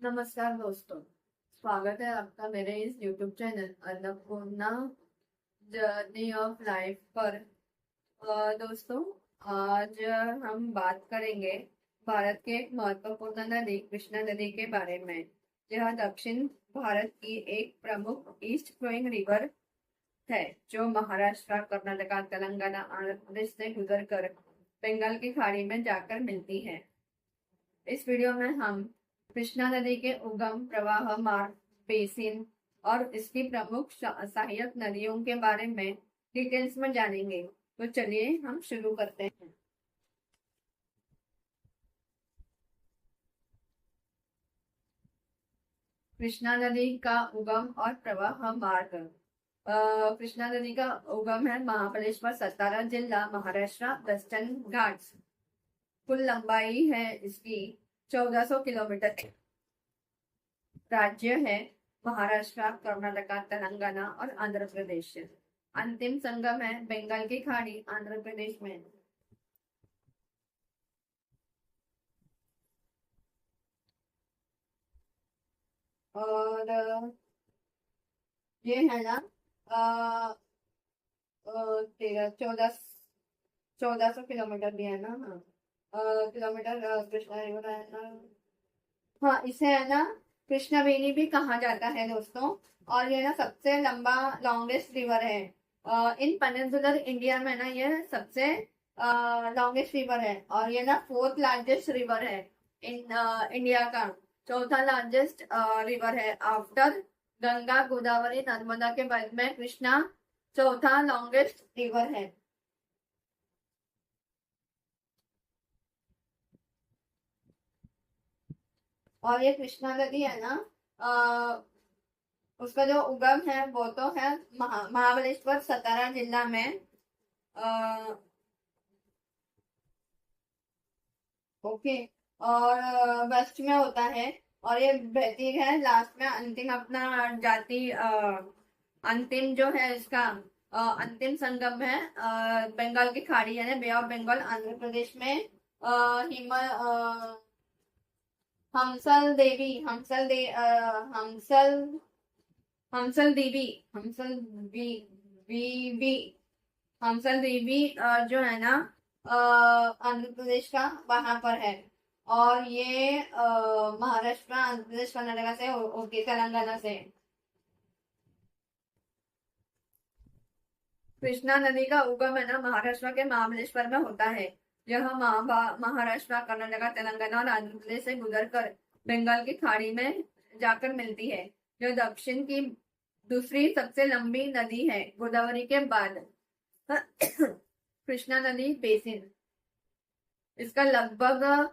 नमस्कार दोस्तों। स्वागत है आपका मेरे इस YouTube channel Annapurna journey of life पर। दोस्तों, आज हम बात करेंगे भारत के एक महत्वपूर्ण नदी कृष्णा नदी के बारे में। यह दक्षिण भारत की एक प्रमुख ईस्ट फ्लोइंग रिवर है जो महाराष्ट्र, कर्नाटक, तेलंगाना, आंध्र प्रदेश से गुजरकर बंगाल की खाड़ी में जाकर मिलती है। इस वीडियो में हम कृष्णा नदी के उगम, प्रवाह मार्ग, बेसिन और इसकी प्रमुख सहायक नदियों के बारे में डिटेल्स में जानेंगे। तो चलिए हम शुरू करते हैं। कृष्णा नदी का उगम और प्रवाह मार्ग। कृष्णा नदी का उगम है महाबलेश्वर, सतारा जिला, महाराष्ट्र, वेस्टर्न घाट्स। कुल लंबाई है इसकी 1400 किलोमीटर। राज्य है महाराष्ट्र, कर्नाटक, तेलंगाना और आंध्र प्रदेश। अंतिम संगम है बंगाल की खाड़ी, आंध्र प्रदेश में। और ये है ना, तेरह चौदह 1400 किलोमीटर भी है ना। हाँ, किलोमीटर कृष्णा रिवर है ना। हाँ, इसे है ना कृष्णा वेली भी कहा जाता है दोस्तों। और ये ना सबसे लंबा लॉन्गेस्ट रिवर है इन पेनिनसुलर इंडिया में। ना ये सबसे लॉन्गेस्ट रिवर है और ये ना फोर्थ लार्जेस्ट रिवर है इन इंडिया का। चौथा लार्जेस्ट रिवर है आफ्टर गंगा, गोदावरी, नर्मदा के बाद में कृष्णा चौथा लॉन्गेस्ट रिवर है। और ये कृष्णा नदी है ना, उसका जो उगम है वो तो है महाबलेश्वर, सतारा जिला में। ओके। और वेस्ट में होता है और ये बहती है लास्ट में अंतिम अपना जाति अंतिम जो है इसका अंतिम संगम है बंगाल की खाड़ी यानी बे ऑफ बंगाल, आंध्र प्रदेश में। हिम हमसल देवी हमसल दे हमसल हमसल देवी हमसल वी वी हमसल देवी जो है ना आंध्र प्रदेश का वहां पर है। और ये महाराष्ट्र, आंध्र प्रदेश, कर्नाटका से होती, तेलंगाना से। कृष्णा नदी का उगम है ना महाराष्ट्र के महाबलेश्वर में होता है। यह महाराष्ट्र, कर्नाटका, तेलंगाना और आंध्र प्रदेश से गुजरकर बंगाल की खाड़ी में जाकर मिलती है। जो दक्षिण की दूसरी सबसे लंबी नदी है गोदावरी के बाद। कृष्णा नदी बेसिन, इसका लगभग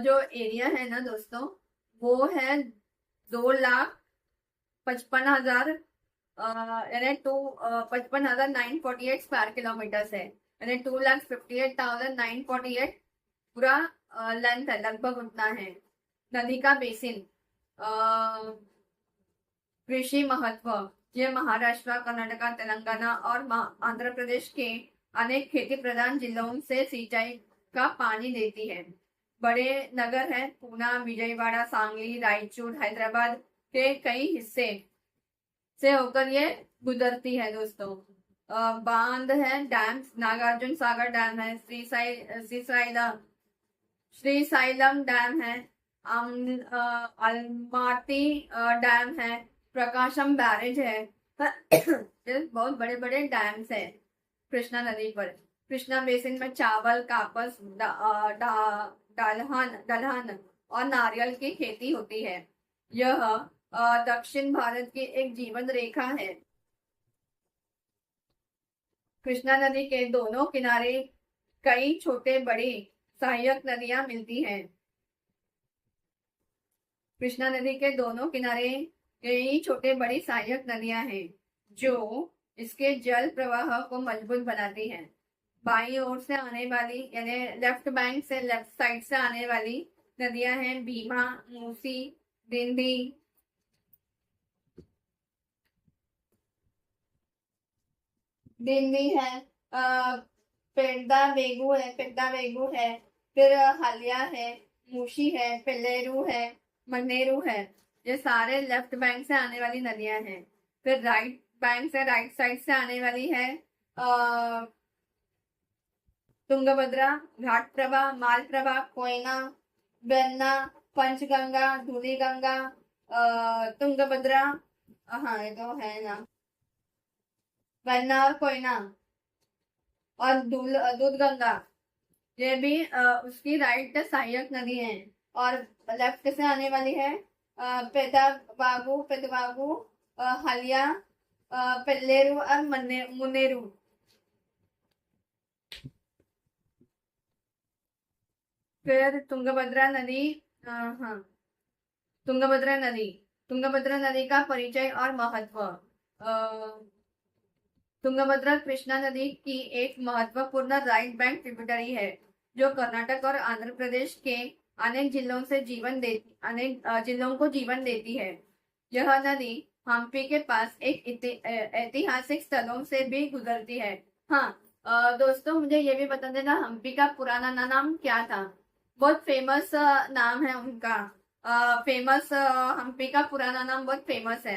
जो एरिया है ना दोस्तों, वो है 2,55,000 यानी 55,948 स्क्वायर किलोमीटर है यानी 2,58,948 पूरा लेंथ है, लगभग उतना है। नदी का बेसिन, कृषि महत्व। ये महाराष्ट्र, कर्नाटक, तेलंगाना और आंध्र प्रदेश के अनेक खेती प्रधान जिलों से सिंचाई का पानी देती है। बड़े नगर हैं पूना, विजयवाड़ा, सांगली, रायचूर, हैदराबाद के कई हिस्से से होकर ये गुजरती है दोस्तों। बांध है, डैम, नागार्जुन सागर डैम है, श्री साइलम डैम है, अलमाती डैम है, प्रकाशम बैरेज है। ये बहुत बड़े बड़े डैम्स है कृष्णा नदी पर। कृष्णा बेसिन में चावल, कापस, दलहन और नारियल की खेती होती है। यह दक्षिण भारत की एक जीवन रेखा है। कृष्णा नदी के दोनों किनारे कई छोटे बड़ी सहायक नदियां मिलती हैं। कृष्णा नदी के दोनों किनारे कई छोटे बड़ी सहायक नदियां हैं जो इसके जल प्रवाह को मजबूत बनाती हैं। बाईं ओर से आने वाली यानी लेफ्ट बैंक से, लेफ्ट साइड से आने वाली नदियां हैं भीमा, मूसी, बिंदी, बिंदी है, पेड्डा वेगू है, फिर हलिया है, मूशी है, पिल्लेरू है, मन्नेरू है। ये सारे लेफ्ट बैंक से आने वाली नदियां हैं। फिर राइट बैंक से, राइट साइड से आने वाली है तुंगभद्रा, घाटप्रभा, मालप्रभा, कोयना, बेन्ना, पंचगंगा, धूलीगंगा, तुंगभद्रा, हाँ ये तो है ना, बेन्ना और कोयना, और दूधगंगा। ये भी उसकी राइट सहायक नदी है। और लेफ्ट से आने वाली है पेदबागु, हलिया, पेल्लेरू और मुनेरू। फिर तुंगभद्रा नदी, हाँ, तुंगभद्रा नदी, तुंगभद्रा नदी का परिचय और महत्व। तुंगभद्रा कृष्णा नदी की एक महत्वपूर्ण राइट बैंक ट्रिब्यूटरी है, जो कर्नाटक और आंध्र प्रदेश के अनेक जिलों को जीवन देती है। यह नदी हम्पी के पास एक ऐतिहासिक स्थलों से भी गुजरती है। हाँ, दोस्तों मुझे ये भी बता देना, हम्पी का पुराना नाम क्या था? बहुत फेमस नाम है उनका। फेमस हम्पी का पुराना नाम बहुत फेमस है,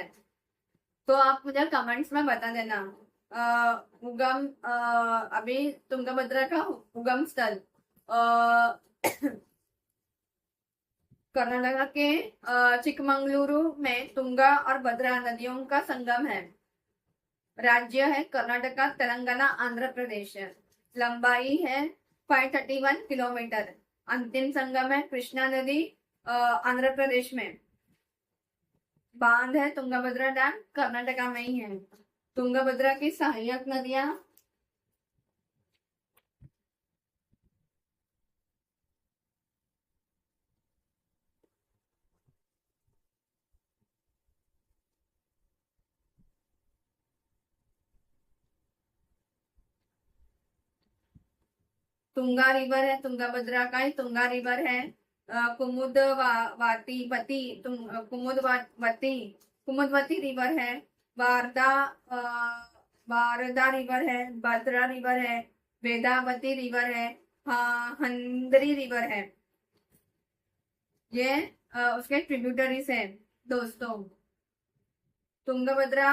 तो आप मुझे कमेंट्स में बता देना। उगम, अभी तुंगभद्रा का उगम स्थल कर्नाटक के चिकमंगलुरु में तुंगा और भद्रा नदियों का संगम है। राज्य है कर्नाटका, तेलंगाना, आंध्र प्रदेश। लंबाई है 531 किलोमीटर। अंतिम संगम है कृष्णा नदी, आंध्र प्रदेश में। बांध है तुंगभद्रा डैम, कर्नाटका में ही है। तुंगभद्रा की सहायक नदियां तुंगा रिवर है, तुंगभद्रा का ही तुंगा रिवर है। कुमुदवती रिवर है। वारदा वारदा रिवर है, भद्रा रिवर है, वेदावती रिवर है, हाँ, हंदरी रिवर है। ये उसके ट्रिब्यूटरीज है दोस्तों। तुंगभद्रा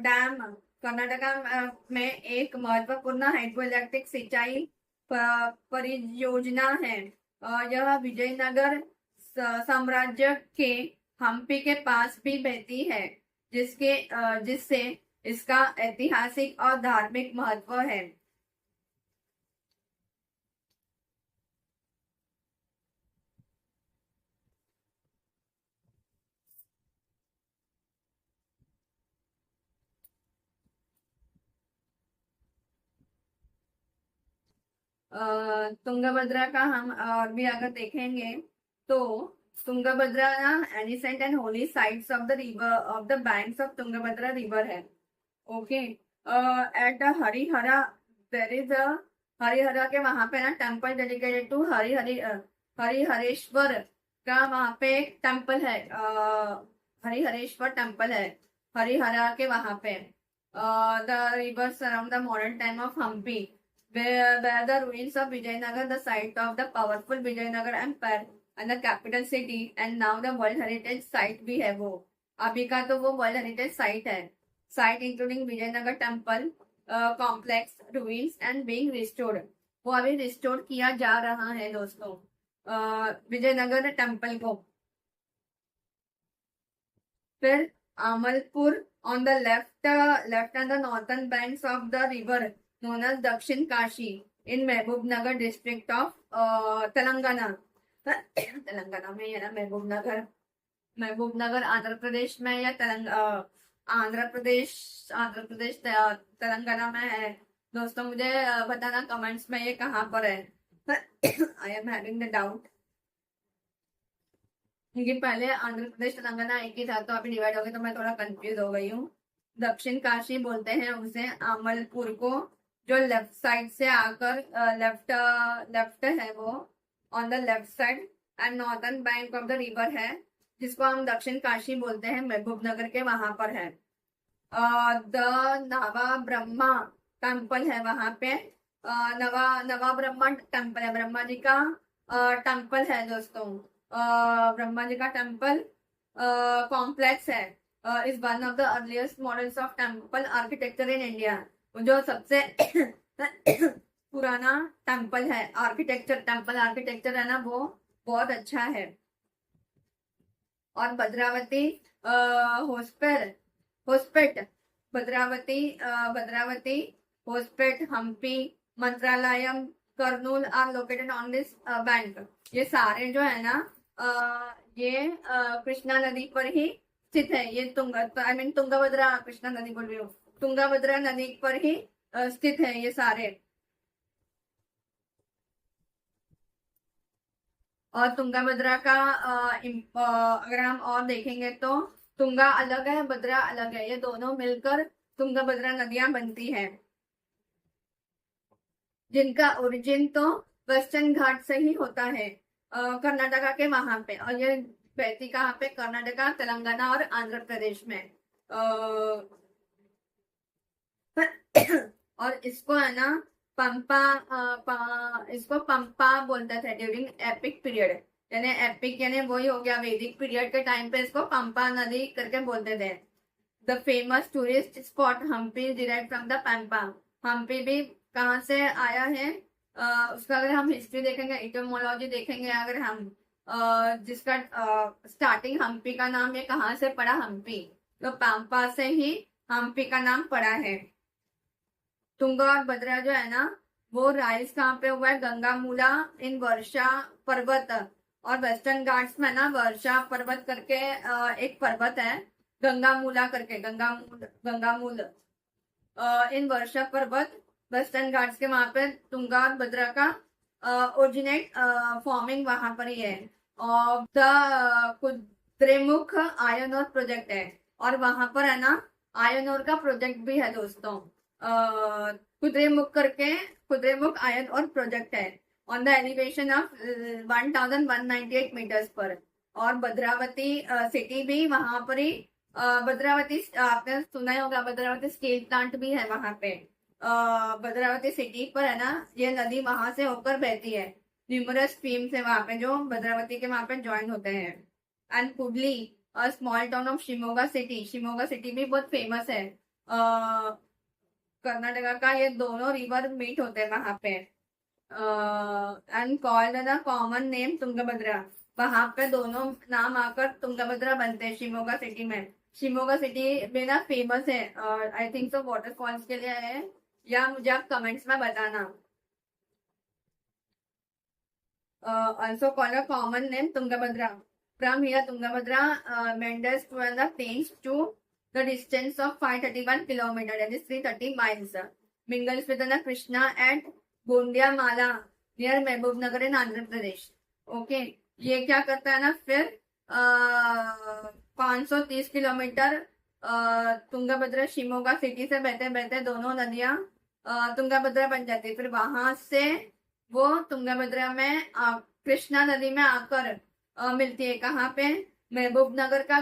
डैम कर्नाटका में एक महत्वपूर्ण हाइड्रोइलेक्ट्रिक सिंचाई परियोजना है। यह विजयनगर साम्राज्य के हम्पी के पास भी बहती है, जिससे इसका ऐतिहासिक और धार्मिक महत्व है। तुंगभद्रा का हम और भी अगर देखेंगे तो तुंगभद्रा ना ancient and holy sites of the river, of the banks of Tungabhadra river है। Okay, at Harihara there is a Harihara के वहां पे ना टेम्पल डेडिकेटेड टू हरिहरेश्वर का वहां पे एक टेम्पल है। हरिहरेश्वर टेम्पल है हरिहरा के वहां पे। The rivers around the modern time of Hampi, where the ruins of Vijayanagar, the site of the powerful Vijayanagar Empire and the capital city, and now the World Heritage Site भी है वो। अभी का तो वो World Heritage Site है। Site including Vijayanagar Temple complex ruins and being restored। वो अभी रिस्टोर किया जा रहा है दोस्तों विजयनगर टेम्पल को। फिर अमलपुर on the left and the northern banks of the river known as Dakshin Kashi in Mehbubnagar district of Telangana. Telangana में है ना महबूबनगर। महबूबनगर आंध्र प्रदेश में या आंध्र प्रदेश तेलंगाना में है। दोस्तों मुझे बताना कमेंट्स में ये कहाँ पर है। I am having the doubt, क्योंकि पहले आंध्र प्रदेश तेलंगाना एक ही था, तो अभी डिवाइड हो गए तो मैं थोड़ा कंफ्यूज हो गई हूँ। दक्षिण काशी बोलते हैं उसे अमलपुर को, जो लेफ्ट साइड से आकर लेफ्ट है वो, on the left side, and northern bank of the river है, जिसको हम दक्षिण काशी बोलते हैं, महबूबनगर के वहां पर है। द नवा ब्रह्मा टेम्पल है वहां पे। नवा ब्रह्मा टेम्पल है, ब्रह्मा जी का टेम्पल है दोस्तों। ब्रह्मा जी का टेम्पल कॉम्प्लेक्स है, is one of the earliest models of temple architecture in India. जो सबसे पुराना टेम्पल है, टेम्पल आर्किटेक्चर है ना, वो बहुत अच्छा है। और Bhadravati Hospet Hospet Bhadravati Hospet, Hampi, Mantralayam, Kurnool are located on this bank. ये सारे जो है ना, ये कृष्णा नदी पर ही स्थित है। ये तुंगभद्रा, कृष्णा नदी बोल रही हूँ, तुंगभद्रा नदी पर ही स्थित है ये सारे। और तुंगभद्रा का अगर हम और देखेंगे तो तुंगा अलग है, भद्रा अलग है, ये दोनों मिलकर तुंगभद्रा नदियां बनती है, जिनका ओरिजिन तो वेस्टर्न घाट से ही होता है, कर्नाटका के वहां पे। और ये बहती कहाँ पे? कर्नाटका, तेलंगाना और आंध्र प्रदेश में। और इसको है ना इसको पंपा बोलते थे ड्यूरिंग एपिक पीरियड, यानी एपिक यानी वही हो गया वैदिक पीरियड के टाइम पे इसको पंपा नदी करके बोलते थे। The famous tourist spot Hampi derive from the Pampa. Hampi भी कहाँ से आया है? उसका अगर हम हिस्ट्री देखेंगे, इटोमोलॉजी देखेंगे, अगर हम जिसका स्टार्टिंग हम्पी का नाम ये कहाँ से पड़ा? हम्पी, तो पंपा से ही हम्पी का नाम पड़ा है। तुंगा और भद्रा जो है ना, वो राइज कहाँ पे हुआ है? गंगामूला इन वर्षा पर्वत। और वेस्टर्न घाट्स में ना वर्षा पर्वत करके एक पर्वत है, गंगामूला करके, गंगामूल इन वर्षा पर्वत वेस्टर्न घाट्स के वहां पे तुंगा और भद्रा का ओरिजिनेट फॉर्मिंग वहां पर ही है। और the Kudremukh iron ore project है, और वहां पर है ना आयन और का प्रोजेक्ट भी है दोस्तों। कुद्रेमुख आयन और प्रोजेक्ट है on the elevation of 1198 meters पर। और भद्रावती सिटी भी वहां पर ही, भद्रावती आपने सुना ही होगा, भद्रावती स्टील प्लांट भी है वहां पे। भद्रावती सिटी पर है ना, ये नदी वहां से होकर बहती है। न्यूमरस स्ट्रीम्स है वहां पे जो भद्रावती के वहां पे ज्वाइन होते हैं। And Kudli, small town of Shimoga city भी बहुत फेमस है। कर्नाटका का ये दोनों रिवर मीट होते हैं वहां पे। And called the common name Tungabhadra. वहां पे दोनों नाम आकर तुंगभद्रा बनते हैं शिमोगा सिटी में। शिमोगा सिटी में ना फेमस है, आई थिंक सो वाटरफॉल्स के लिए है, या मुझे आप कमेंट्स में बताना। Also called a common name Tungabhadra. From here Tungabhadra meanders to the plains to the distance of 531 kilometers, that is 330 miles. Mingles with the Krishna at गोंदियामाला नियर महबूब नगर इन Andhra Pradesh. Okay, ये क्या करता है ना फिर 530 किलोमीटर तुंगभद्रा शिमोगा सिटी से बहते बहते दोनों नदियां तुंगभद्रा बन जाती है। फिर वहां से वो तुंगभद्रा में कृष्णा नदी में आकर मिलती है। कहाँ पे? महबूब नगर का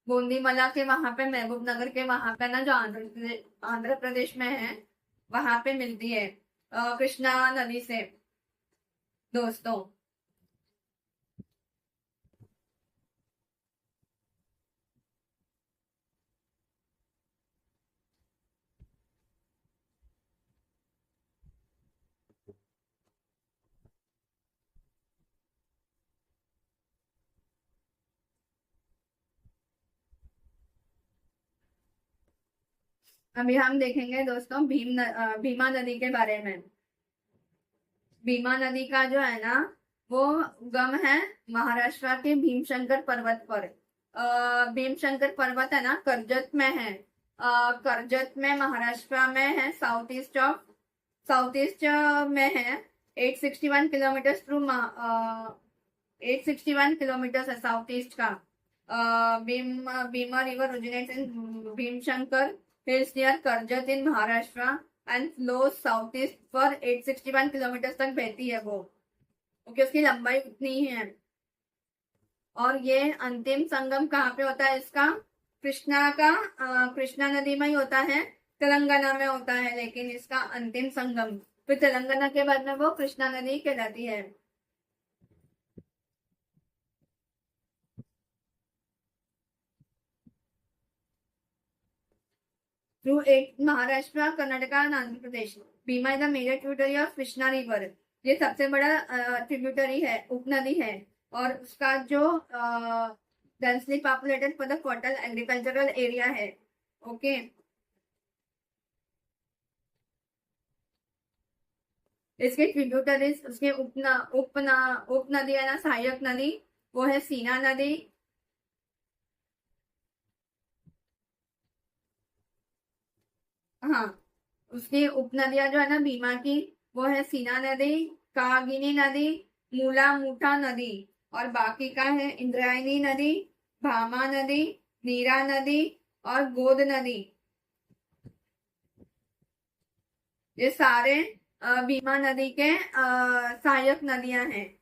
गोंदीमला के वहां पे, महबूब नगर के वहां पे ना, जो आंध्र प्रदेश में है, वहां पे मिलती है कृष्णा नदी से दोस्तों। अभी हम देखेंगे दोस्तों भीमा नदी के बारे में। भीमा नदी का जो है ना, वो उगम है महाराष्ट्र के भीमशंकर पर्वत पर। भीमशंकर पर्वत है ना कर्जत में है, कर्जत में महाराष्ट्र में है, साउथ ईस्ट में है। 861 किलोमीटर थ्रू 861 किलोमीटर है साउथ ईस्ट का। Bhima river originates in Bhimashankar hills near Karjat in Maharashtra and flows southeast for 861 kilometre तक बहती है वो। ओके, उसकी लंबाई उतनी ही है। और ये अंतिम संगम कहाँ पे होता है इसका? कृष्णा नदी में ही होता है, तेलंगाना में होता है, लेकिन इसका अंतिम संगम फिर तेलंगाना के बाद में वो कृष्णा नदी कहलाती है। थ्रू एक Maharashtra, Karnataka and Andhra Pradesh. Bhima is the major tributary of Krishna river. ये सबसे बड़ा ट्रिब्यूटरी है, उपनदी है। और उसका जो densely populated for the fertile agricultural area है। ओके। इसके ट्रिब्यूटरीज, उसके उप नदी है ना, सहायक नदी, वो है सीना नदी। हाँ, उसकी उपनदियां जो है ना भीमा की, वो है सीना नदी, कागिनी नदी, मूला मुठा नदी। और बाकी का है इंद्रायणी नदी, भामा नदी, नीरा नदी और गोद नदी। ये सारे भीमा नदी के सहायक नदियां हैं।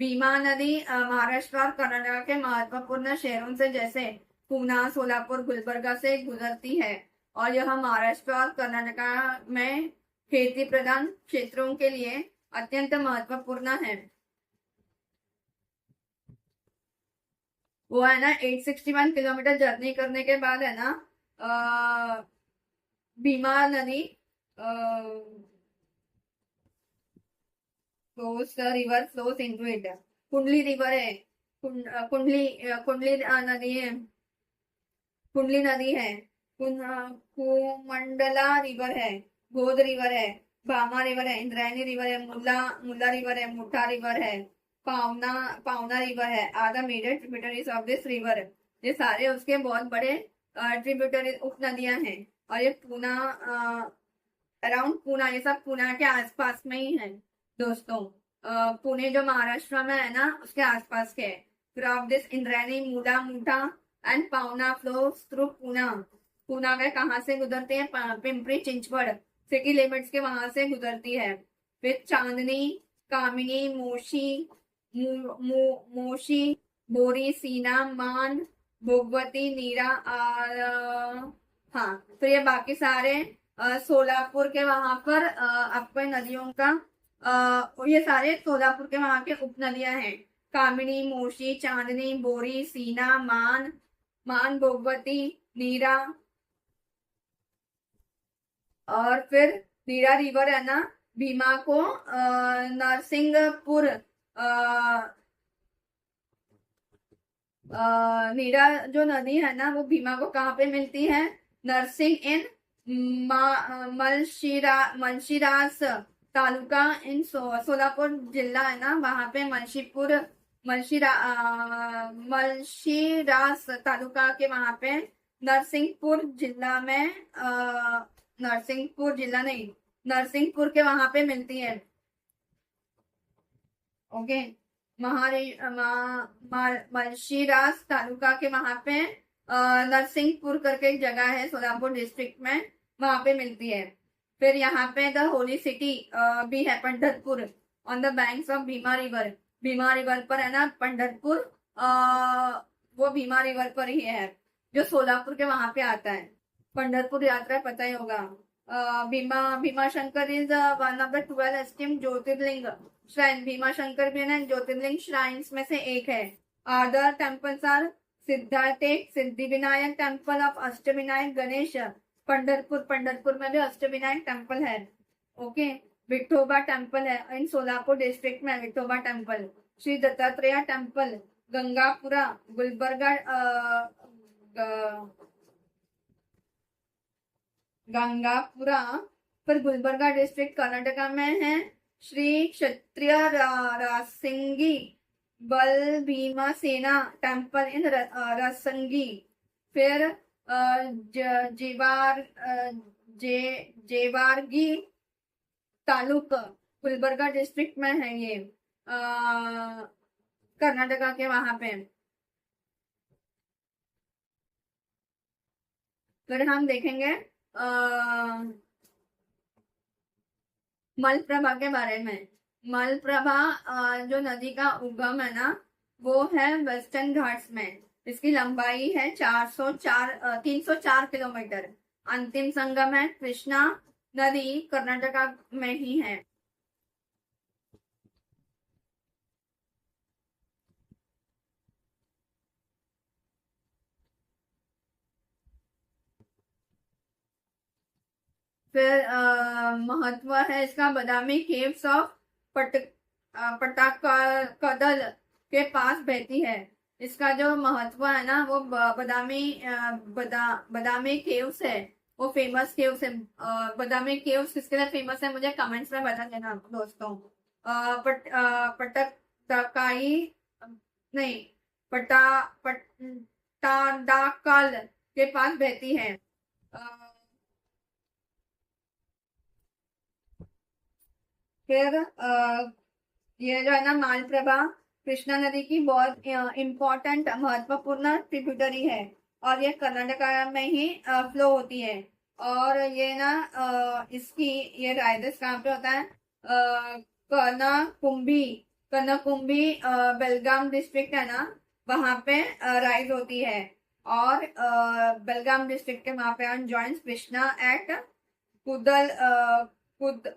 भीमा नदी महाराष्ट्र और कर्नाटक के महत्वपूर्ण शहरों से जैसे पूना, सोलापुर, गुलबर्गा से गुजरती है। और यह महाराष्ट्र और कर्नाटक में खेती प्रधान क्षेत्रों के लिए अत्यंत महत्वपूर्ण है। वो है ना 861 किलोमीटर जर्नी करने के बाद है ना भीमा नदी flows, the river flows into it. कुंडली रिवर है, कुंडली नदी है, कुंडली नदी है, कुमंडला रिवर है, गोद रिवर है, भामा रिवर है, इंद्रायणी रिवर है, मुल्ला मुल्ला रिवर है, मुठा रिवर है, पावना पावना रिवर है। Are the major tributaries of this river. ये सारे उसके बहुत बड़े ट्रिब्यूटरी उप नदियां हैं। और ये पूना, अराउंड पूना, ये सब पूना के आसपास में ही है दोस्तों। पुणे जो महाराष्ट्र में है ना, उसके आसपास के। फिर of this Indrayani, Mula Mutha and पावना फ्लोस थ्रू पूना। पूना के कहाँ से गुजरते हैं? पिंपरी चिंचवड़ सिटी लिमिट्स के वहां से गुजरती है। फिर चांदनी, कामिनी, मोशी, बोरी, सीना, मान, भोगवती, नीरा और हाँ, तो ये बाकी सारे सोलापुर के वहां पर आपको नदियों का ये सारे सोलापुर के वहां के उप नदियां हैं। कामिनी, मोशी, चांदनी, बोरी, सीना, मान, भोगवती, नीरा। और फिर नीरा रिवर है ना, भीमा को नरसिंहपुर, नीरा जो नदी है ना, वो भीमा को कहाँ पे मिलती है? नरसिंह इन मलशिरास तालुका इन सोलापुर जिला है ना, वहां पे मलशिरास तालुका के वहां पे नरसिंहपुर जिला में नरसिंहपुर जिला नहीं, नरसिंहपुर के वहां पे मिलती है। ओके। मलशिरास तालुका के वहां पे नरसिंहपुर करके एक जगह है सोलापुर डिस्ट्रिक्ट में, वहां पे मिलती है। फिर यहाँ पे द होली सिटी भी है Pandharpur, on the banks of Bhima river. Bhima river पर है ना पंढरपुर, वो भीमा रिवर पर ही है, जो सोलापुर के वहां पे आता है। पंढरपुर यात्रा पता ही होगा। Bhimashankar is one of the 12 esteemed Jyotirlinga shrine. Bhimashankar भी ना ज्योतिर्लिंग श्राइन्स में से एक है। Other temples are Siddhatek Siddhi Vinayak temple of Ashtavinayak Ganesh, Pandharpur में भी अष्टविनायक टेम्पल है। ओके। विठोबा टेम्पल है इन सोलापुर डिस्ट्रिक्ट में, विठोबा टेम्पल। श्री दत्तात्रेय टेम्पल गंगापुरा, गुलबर्गा, गंगापुरा पर गुलबर्गा डिस्ट्रिक्ट कर्नाटका में है। श्री क्षत्रिय रासिंगी बल भीमा सेना टेम्पल इन रसंगी। फिर जेवारगी तालुक गुलबर्गा डिस्ट्रिक्ट में है ये, कर्नाटका के वहां पे। फिर हम देखेंगे मलप्रभा के बारे में। मलप्रभा जो नदी का उगम है ना, वो है वेस्टर्न घाट्स में। इसकी लंबाई है 304 किलोमीटर। अंतिम संगम है कृष्णा नदी कर्नाटका में ही है। फिर महत्व है इसका, बदामी केव्स ऑफ पटाकदल के पास बहती है। इसका जो महत्व है ना वो बदामी केव्स है, वो फेमस केव्स है। बदामी केव्स किसके लिए फेमस है मुझे कमेंट्स में बता देना दोस्तों। पटकाई नहीं, पटा पटाडाकल के पास बहती है। फिर ये जो है ना मालप्रभा कृष्णा नदी की बहुत इम्पोर्टेंट महत्वपूर्ण ट्रिब्यूटरी है, और ये कर्नाटका में ही फ्लो होती है। और ये ना इसकी ये राइडर्स कहाँ पे होता है, कनकुंभी कनकुंभी बेलगाम डिस्ट्रिक्ट है ना, वहां पे राइड होती है। और बेलगाम डिस्ट्रिक्ट के वहां पे जॉइंस कृष्णा एट कुदल कुद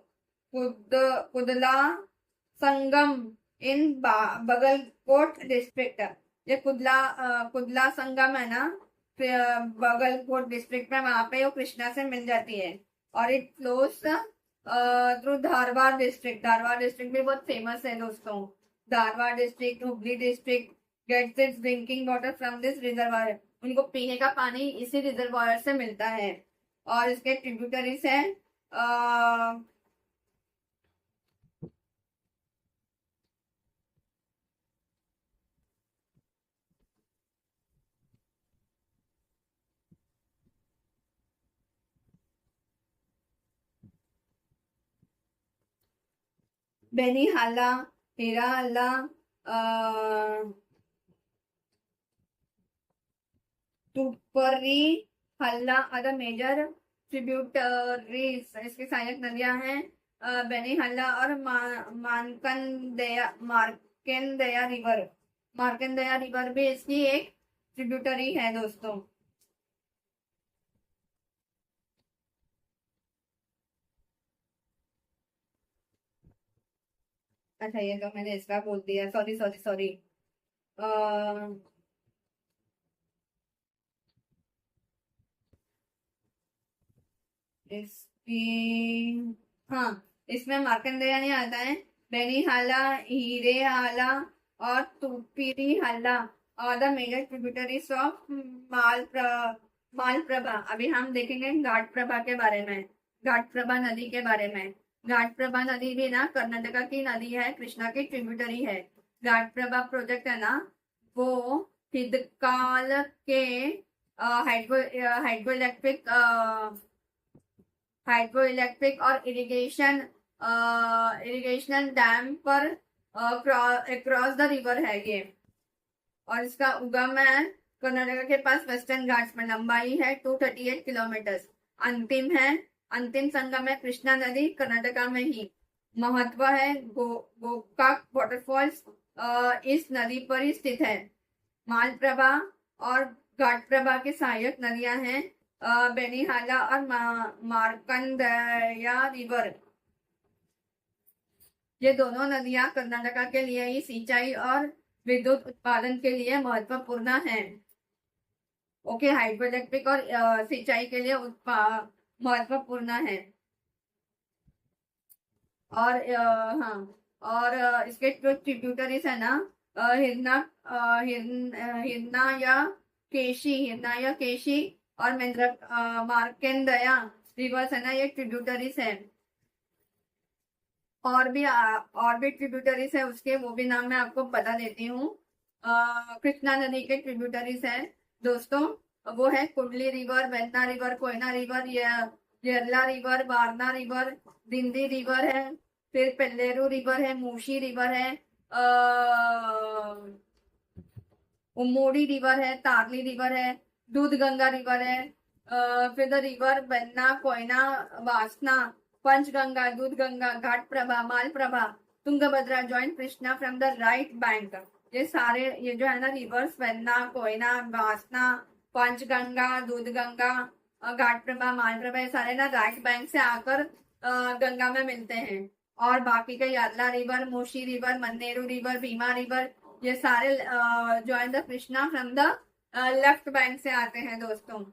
कुद कुदला संगम इन बगलकोट डिस्ट्रिक्ट। ये कुदला संगम है ना, बगलकोट डिस्ट्रिक्ट में, वहां पे वो कृष्णा से मिल जाती है। और it flows through Dharwad district. Dharwad district भी बहुत फेमस है दोस्तों। Dharwad district, Hubli district gets its drinking water from this reservoir. उनको पीने का पानी इसी रिजर्वायर से मिलता है। और इसके ट्रिब्यूटरीज है बेनीहाला, हेराहाला, तुपरी, हल्ला अदर मेजर ट्रिब्यूटरीज। इसकी सहायक नदियां हैं बेनीहल्ला और मार्कंडेया रिवर। मार्कंडेया रिवर भी इसकी एक ट्रिब्यूटरी है दोस्तों। अच्छा ये तो मैंने इसका बोल दिया, सॉरी सॉरी सॉरी। इसकी हाँ, इसमें मार्कंडेय नहीं आता है। बेनीहाला, हीरेहाला और तुपीरी हल्ला और the major tributaries of Malaprabha. अभी हम देखेंगे घाट प्रभा के बारे में, घाट प्रभा नदी के बारे में। घाट प्रभा नदी भी ना कर्नाटका की नदी है, कृष्णा की ट्रिब्यूटरी है। घाट प्रभा प्रोजेक्ट है ना, वो हिदकाल के हाइड्रो और इरिगेशन डैम पर क्रॉस द रिवर है ये। और इसका उगम है कर्नाटका के पास वेस्टर्न घाट्स में। लंबाई है 238 किलोमीटर। अंतिम संगम है कृष्णा नदी कर्नाटका में ही। महत्व है गोकाक वाटरफॉल्स इस नदी पर ही स्थित है। मालप्रभा और घाटप्रभा की सहायक नदियां हैं बेनीहाला और मार्कंडेया रिवर। ये दोनों नदियां कर्नाटका के लिए ही सिंचाई और विद्युत उत्पादन के लिए महत्वपूर्ण हैं। ओके, हाइड्रोइलेक्ट्रिक और सिंचाई के लिए महत्वपूर्ण है। और हाँ, और इसके जो ट्रिब्यूटरीज है ना, हिरना या केशी और मार्कंडेया रिवर्स है ना, ये ट्रिब्यूटरीज है। और भी ट्रिब्यूटरीज है उसके, वो भी नाम मैं आपको बता देती हूँ। कृष्णा नदी के ट्रिब्यूटरीज है दोस्तों, वो है Kundli river, Venna river, Koyna river, Yerla river, Warna river, Dindi river है, फिर पेल्लेरू रिवर है, मूशी रिवर है, उमोड़ी रिवर है, तारली रिवर है, दूध गंगा रिवर है, फिर द रिवर वेन्ना, कोयना, वासना, Panchganga, Doodhganga, Ghataprabha, Malaprabha, Tungabhadra join Krishna from the right bank. ये सारे ये जो है ना रिवर्स, वेन्ना, कोयना, वासना, पंचगंगा, दूध गंगा, घाट प्रभा, माल प्रभा, ये सारे ना राइट बैंक से आकर गंगा में मिलते हैं। और बाकी के यादला river, Musi river, Munneru river, Bhima river, ये सारे join the Krishna from the left bank से आते हैं दोस्तों।